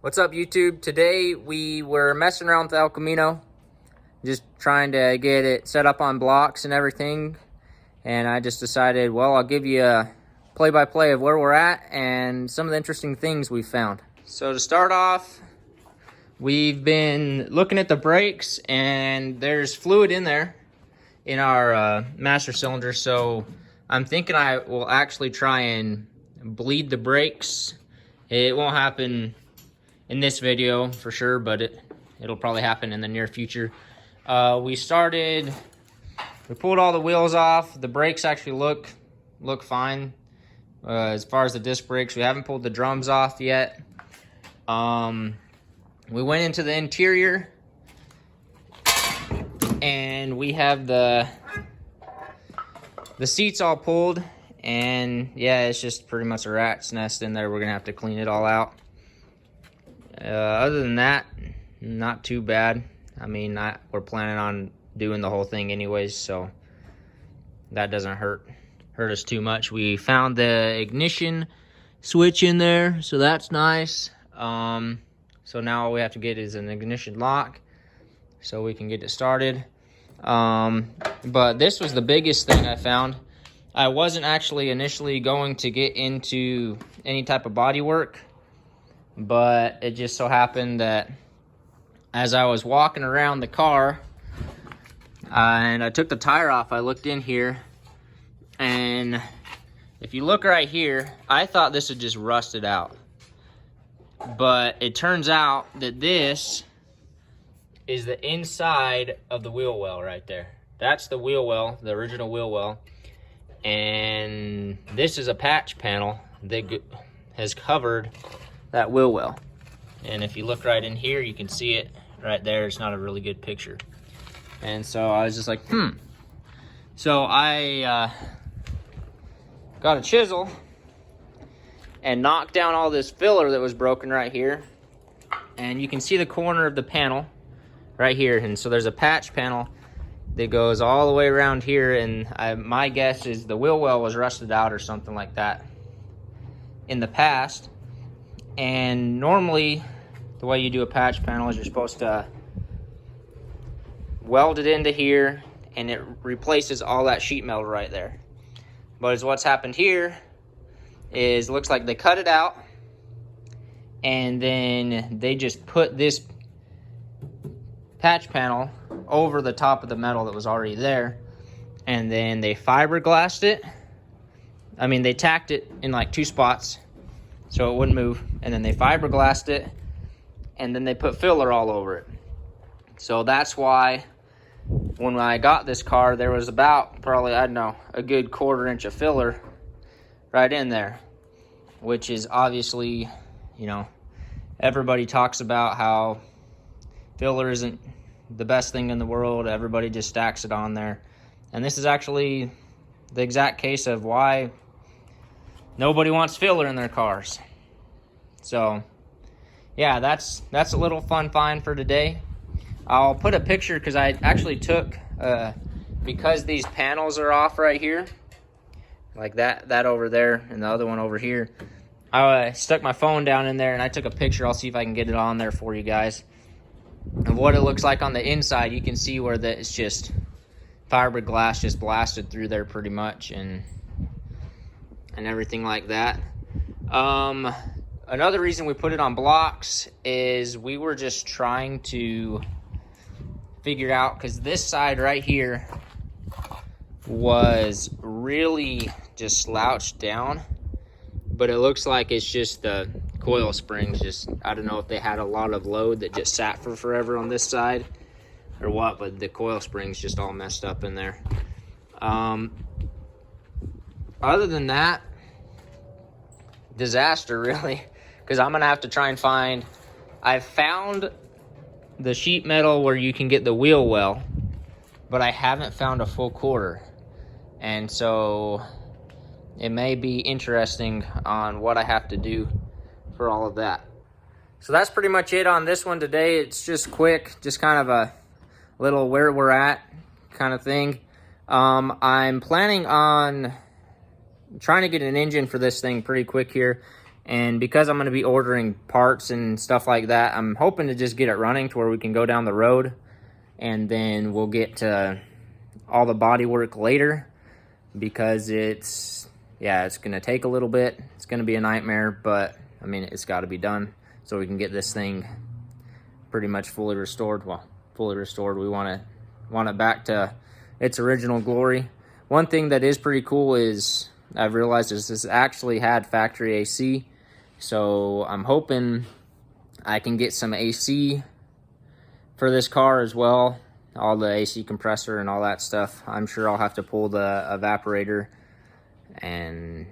What's up, YouTube? Today we were messing around with El Camino, just trying to get it set up on blocks and everything. And I just decided, well, I'll give you a play-by-play of where we're at and some of the interesting things we found. So to start off, we've been looking at the brakes, and there's fluid in there in our master cylinder. So I'm thinking I will actually try and bleed the brakes. It won't happen in this video for sure, but it'll probably happen in the near future. We pulled all the wheels off. The brakes actually look fine as far as the disc brakes. We haven't pulled the drums off yet. We went into the interior, and we have the seats all pulled, and yeah, it's just pretty much a rat's nest in there. We're gonna have to clean it all out. Other than that, not too bad. I mean, we're planning on doing the whole thing anyways, so that doesn't hurt us too much. We found the ignition switch in there, so that's nice. So now all we have to get is an ignition lock so we can get it started. But this was the biggest thing I found. I wasn't actually initially going to get into any type of body work, but it just so happened that as I was walking around the car and I took the tire off, I looked in here, and if you look right here, I thought this had just rusted out, but it turns out that this is the inside of the wheel well right there. That's the wheel well, the original wheel well, and this is a patch panel that has covered that wheel well. And if you look right in here, you can see it right there. It's not a really good picture. And so I was just like, So I got a chisel and knocked down all this filler that was broken right here. And you can see the corner of the panel right here. And so there's a patch panel that goes all the way around here. And my guess is the wheel well was rusted out or something like that in the past. And normally, the way you do a patch panel is you're supposed to weld it into here, and it replaces all that sheet metal right there. But what's happened here is, looks like they cut it out, and then they just put this patch panel over the top of the metal that was already there, and then they fiberglassed it. I mean, they tacked it in like 2 spots so it wouldn't move, and then they fiberglassed it, and then they put filler all over it. So that's why when I got this car, there was about probably, I don't know, a good 1/4 inch of filler right in there, which is obviously, you know, everybody talks about how filler isn't the best thing in the world. Everybody just stacks it on there. And this is actually the exact case of why nobody wants filler in their cars. So yeah, that's a little fun find for today. I'll put a picture, because I actually took, because these panels are off right here, like that over there and the other one over here, I stuck my phone down in there and I took a picture. I'll see if I can get it on there for you guys of what it looks like on the inside. You can see where it's just fiberglass just blasted through there pretty much, and everything like that. Another reason we put it on blocks is we were just trying to figure out, because this side right here was really just slouched down, but it looks like it's just the coil springs. Just, I don't know if they had a lot of load that just sat for forever on this side or what, but the coil springs just all messed up in there. Other than that, disaster really, because I'm gonna have to try and find, I've found the sheet metal where you can get the wheel well, but I haven't found a full 1/4, and so it may be interesting on what I have to do for all of that. So that's pretty much it on this one today. It's just quick, just kind of a little where we're at kind of thing. I'm planning on trying to get an engine for this thing pretty quick here. And because I'm going to be ordering parts and stuff like that, I'm hoping to just get it running to where we can go down the road, and then we'll get to all the body work later, because it's going to take a little bit. It's going to be a nightmare, but I mean, it's got to be done so we can get this thing pretty much fully restored. Well, fully restored. We want it back to its original glory. One thing that is pretty cool is I've realized is this actually had factory AC. So I'm hoping I can get some AC for this car as well. All the AC compressor and all that stuff. I'm sure I'll have to pull the evaporator, and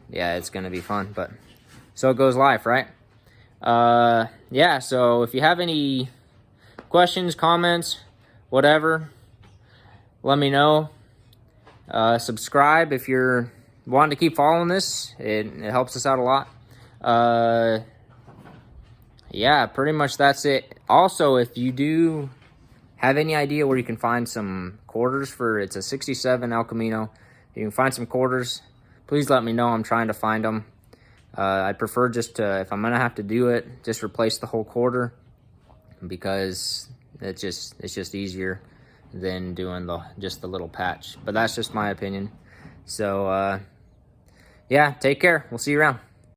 yeah, it's gonna be fun. But so it goes life, right? Yeah, so if you have any questions, comments, whatever, let me know. Subscribe if you're wanting to keep following this. It helps us out a lot. Yeah, pretty much that's it. Also, if you do have any idea where you can find some quarters for, it's a 67 El Camino, you can find some quarters, please let me know. I'm trying to find them. I prefer just to, if I'm gonna have to do it, just replace the whole quarter, because it's just easier than doing just the little patch. But that's just my opinion. So yeah, take care. We'll see you around.